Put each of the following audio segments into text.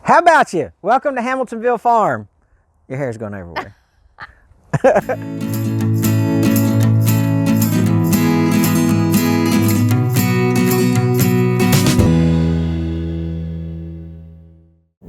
How about you? Welcome to Hamiltonville Farm. Your hair's going everywhere.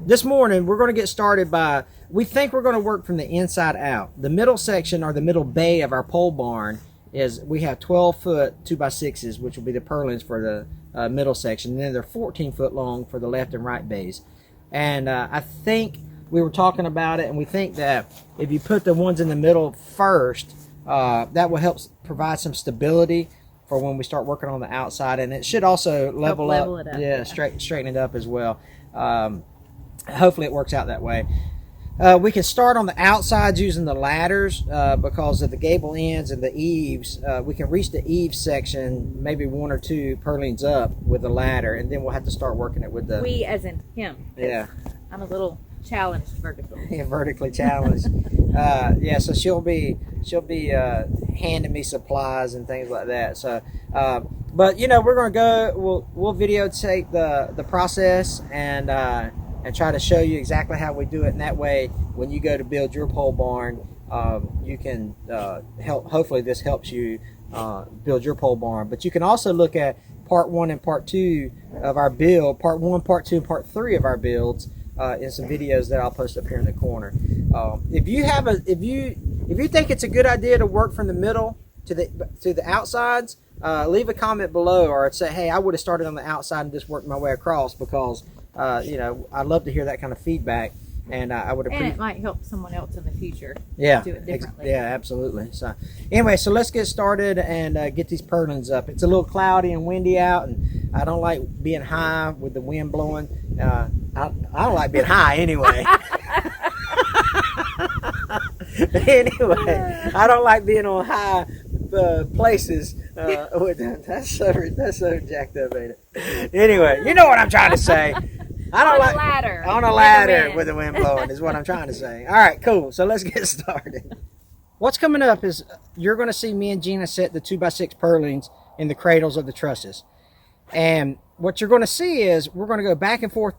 This morning, we're going to get started by, we think we're going to work from the inside out. The middle section, or the middle bay of our pole barn, is we have 12-foot 2x6s, which will be the purlins for the middle section. And then they're 14-foot long for the left and right bays. And I think we were talking about it, and we think that if you put the ones in the middle first, that will help provide some stability for when we start working on the outside. And it should also level it up. Yeah, straighten it up as well. Hopefully it works out that way. We can start on the outsides using the ladders because of the gable ends and the eaves. We can reach the eave section, maybe one or two purlins up with the ladder, and then we'll have to start working it with the... We as in him. Yeah. I'm a little challenged vertically. Yeah, vertically challenged. Yeah, so she'll be handing me supplies and things like that. So, but you know, we're gonna go. We'll videotape the process and try to show you exactly how we do it. And that way, when you go to build your pole barn, you can help. Hopefully, this helps you build your pole barn. But you can also look at part 1 and part 2 of our build, part 1, part 2, and part 3 of our builds in some videos that I'll post up here in the corner. If you think it's a good idea to work from the middle to the outsides, leave a comment below, or say, hey, I would have started on the outside and just worked my way across, because you know, I'd love to hear that kind of feedback, and I would appreciate. And it might help someone else in the future. Yeah, do it differently. Yeah, absolutely. So, anyway, so let's get started and get these purlins up. It's a little cloudy and windy out, and I don't like being high with the wind blowing. I don't like being high anyway. Anyway, I don't like being on high places. That's so jacked up, ain't it? Anyway, you know what I'm trying to say. I don't like on a ladder with the wind blowing is what I'm trying to say. All right, cool. So let's get started. What's coming up is you're going to see me and Gina set the 2x6 purlins in the cradles of the trusses. And what you're going to see is we're going to go back and forth,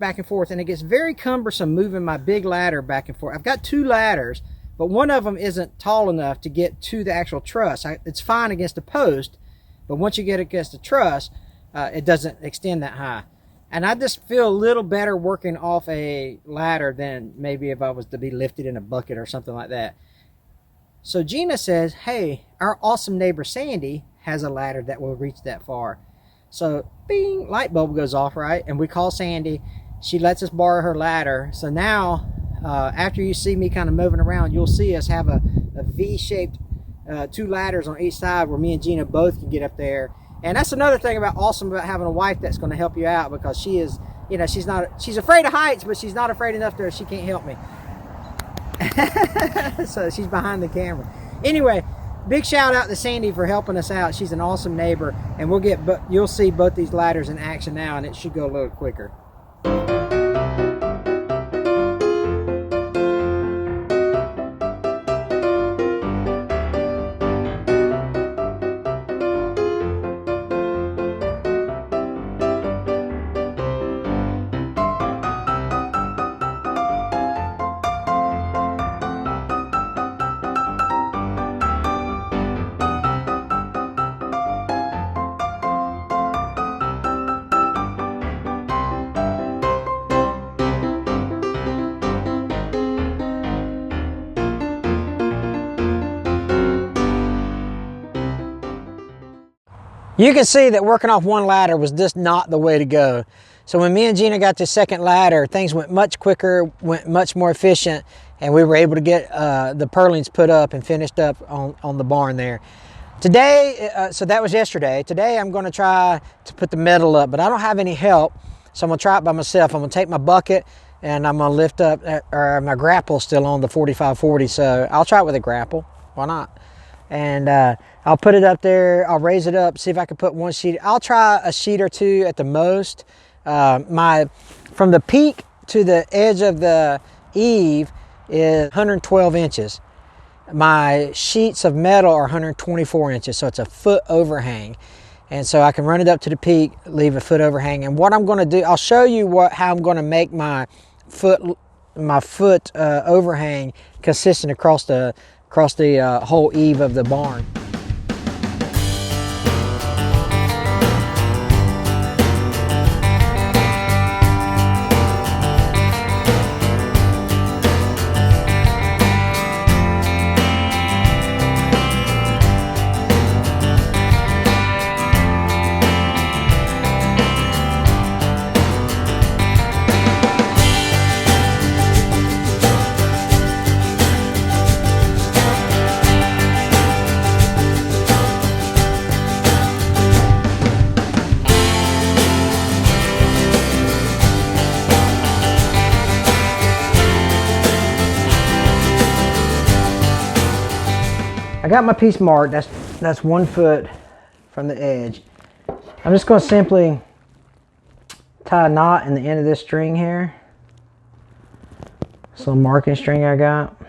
and it gets very cumbersome moving my big ladder back and forth. I've got 2 ladders, but one of them isn't tall enough to get to the actual truss. It's fine against a post, but once you get against the truss, it doesn't extend that high. And I just feel a little better working off a ladder than maybe if I was to be lifted in a bucket or something like that. So Gina says, hey, our awesome neighbor Sandy has a ladder that will reach that far. So bing, light bulb goes off, right? And we call Sandy. She lets us borrow her ladder. So now, after you see me kind of moving around, you'll see us have a V-shaped 2 ladders on each side where me and Gina both can get up there. And that's another thing awesome about having a wife that's going to help you out, because she is, you know, she's afraid of heights, but she's not afraid enough to she can't help me. So she's behind the camera. Anyway, big shout out to Sandy for helping us out. She's an awesome neighbor, and you'll see both these ladders in action now, and it should go a little quicker. You can see that working off one ladder was just not the way to go. So when me and Gina got the second ladder, things went much quicker, went much more efficient, and we were able to get the purlins put up and finished up on the barn there. Today, so that was yesterday. Today I'm going to try to put the metal up, but I don't have any help, so I'm going to try it by myself. I'm going to take my bucket and I'm going to lift up, or my grapple's still on the 4540, so I'll try it with a grapple. Why not? And I'll put it up there, I'll raise it up, see if I can put 1 sheet. I'll try a sheet or 2 at the most. From the peak to the edge of the eave is 112 inches. My sheets of metal are 124 inches, so it's a foot overhang. And so I can run it up to the peak, leave a foot overhang. And what I'm gonna do, I'll show you how I'm gonna make my foot overhang consistent across the whole eave of the barn. I got my piece marked. That's 1 foot from the edge. I'm just going to simply tie a knot in the end of this string here. This little marking string I got.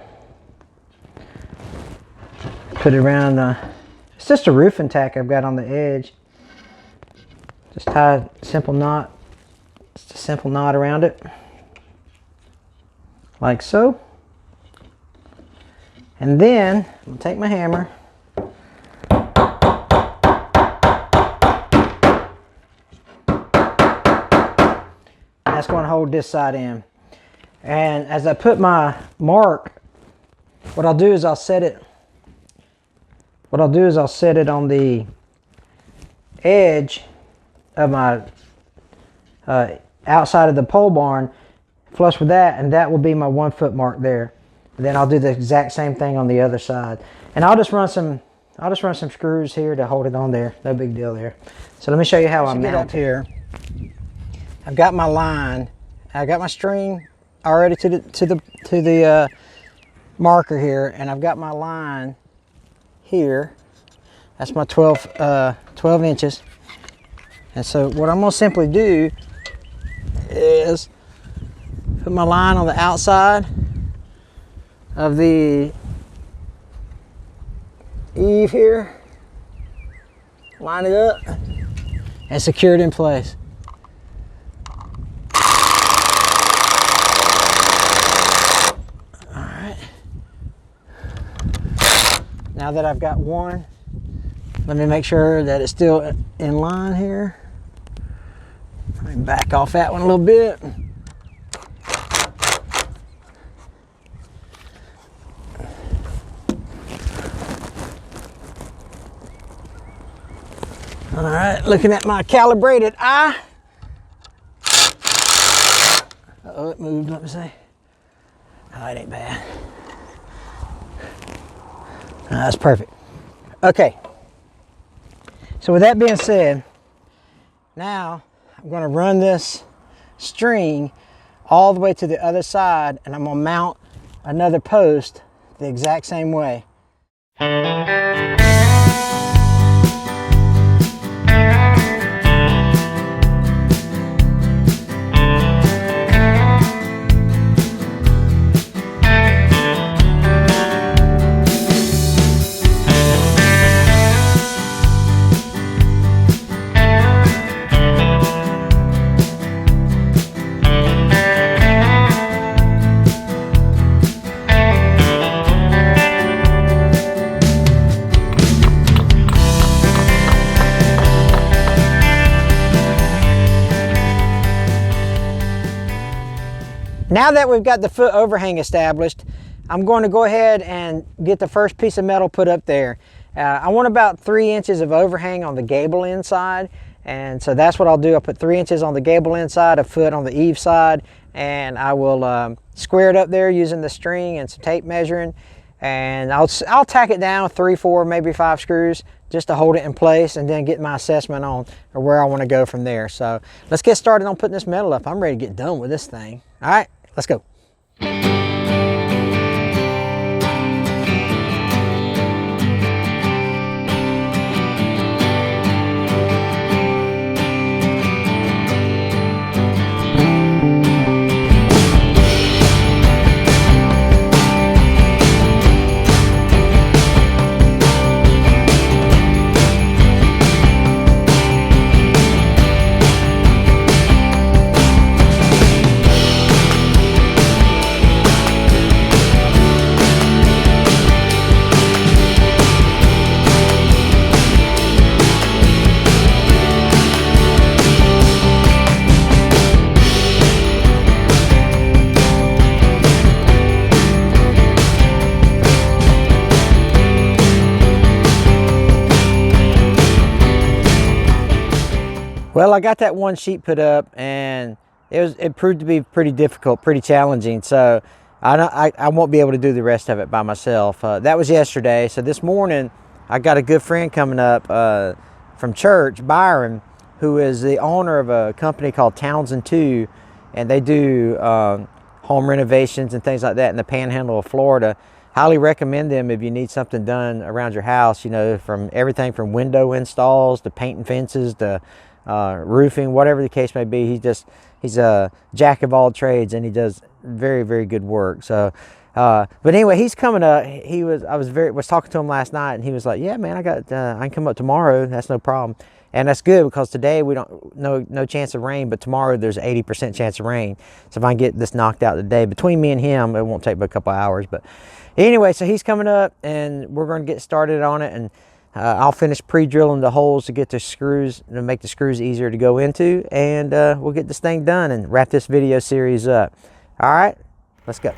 Put it around it's just a roofing tack I've got on the edge. Just tie a simple knot. Just a simple knot around it. Like so. And then I'm going to take my hammer. That's going to hold this side in. And as I put my mark, what I'll do is I'll set it on the edge of my outside of the pole barn, flush with that, and that will be my 1 foot mark there. And then I'll do the exact same thing on the other side. And I'll just run some screws here to hold it on there. No big deal there. So let me show you how I mount up here. I've got my line. I got my string already to the marker here, and I've got my line here. That's my 12 inches. And so what I'm going to simply do is put my line on the outside of the eave here, line it up, and secure it in place. All right. Now that I've got one, let me make sure that it's still in line here. Let me back off that one a little bit. All right, looking at my calibrated eye. Uh-oh, it moved, let me see. Oh, it ain't bad. That's perfect. Okay. So with that being said, now I'm going to run this string all the way to the other side, and I'm going to mount another post the exact same way. Now that we've got the foot overhang established, I'm going to go ahead and get the first piece of metal put up there. I want about 3 inches of overhang on the gable inside, and so that's what I'll do. I'll put 3 inches on the gable inside, a foot on the eave side, and I will square it up there using the string and some tape measuring, and I'll tack it down 3, 4, maybe 5 screws just to hold it in place, and then get my assessment on or where I want to go from there. So let's get started on putting this metal up. I'm ready to get done with this thing. All right, let's go. Well, I got that one sheet put up, and it proved to be pretty difficult, pretty challenging. So I won't be able to do the rest of it by myself. That was yesterday. So this morning, I got a good friend coming up from church, Byron, who is the owner of a company called Townsend 2, and they do home renovations and things like that in the panhandle of Florida. Highly recommend them if you need something done around your house, you know, from everything from window installs to painting fences to roofing, whatever the case may be. He's a jack of all trades, and he does very, very good work. So but anyway, he's coming up. I was talking to him last night, and he was like, yeah man, I can come up tomorrow, that's no problem. And that's good, because today we don't no chance of rain, but tomorrow there's 80% chance of rain. So if I can get this knocked out today, between me and him, it won't take but a couple hours. But anyway, so he's coming up, and we're going to get started on it, and I'll finish pre-drilling the holes to get the screws, to make the screws easier to go into, and we'll get this thing done and wrap this video series up. All right, let's go.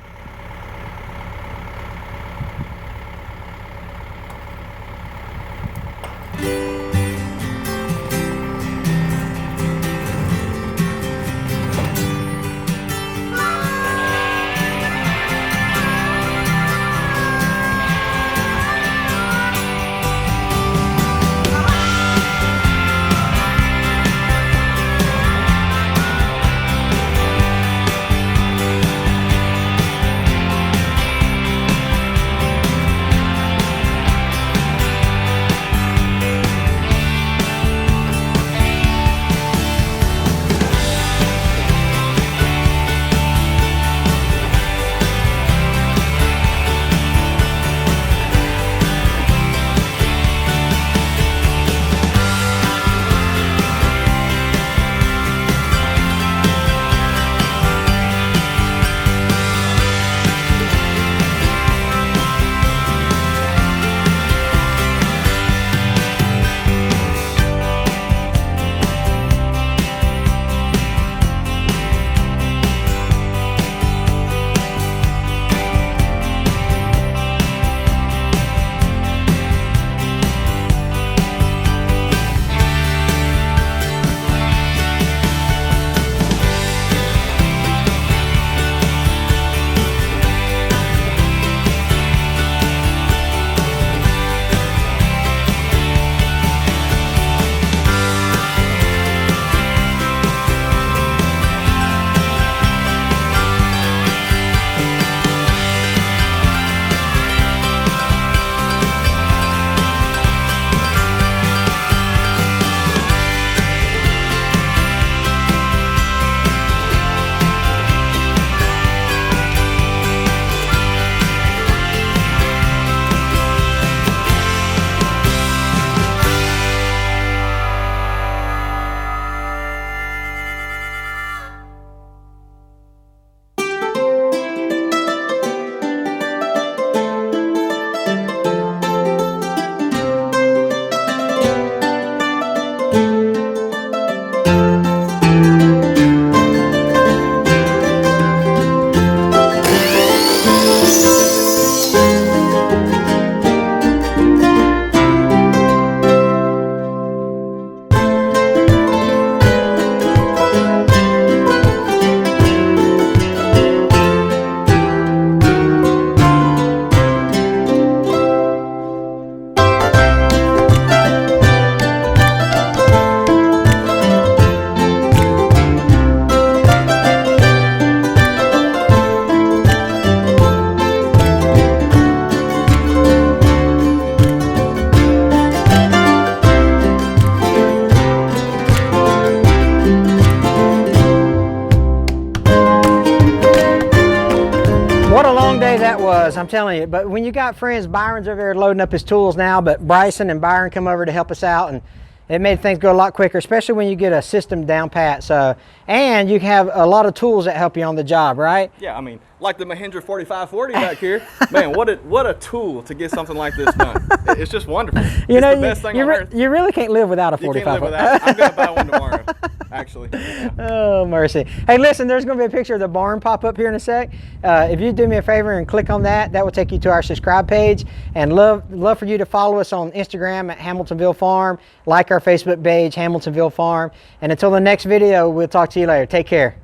That was, I'm telling you. But when you got friends, Byron's over there loading up his tools now, but Bryson and Byron come over to help us out, and it made things go a lot quicker, especially when you get a system down pat. So, and you have a lot of tools that help you on the job, right? Yeah, I mean, like the Mahindra 4540 back here. Man, what a tool to get something like this done. It's just wonderful. You it's know, the best thing on earth. You really can't live without a 4540. I'm going to buy one tomorrow. actually. Oh, mercy. Hey, listen, there's going to be a picture of the barn pop up here in a sec. If you do me a favor and click on that, that will take you to our subscribe page. And love for you to follow us on Instagram at Hamiltonville Farm, like our Facebook page, Hamiltonville Farm. And until the next video, we'll talk to you later. Take care.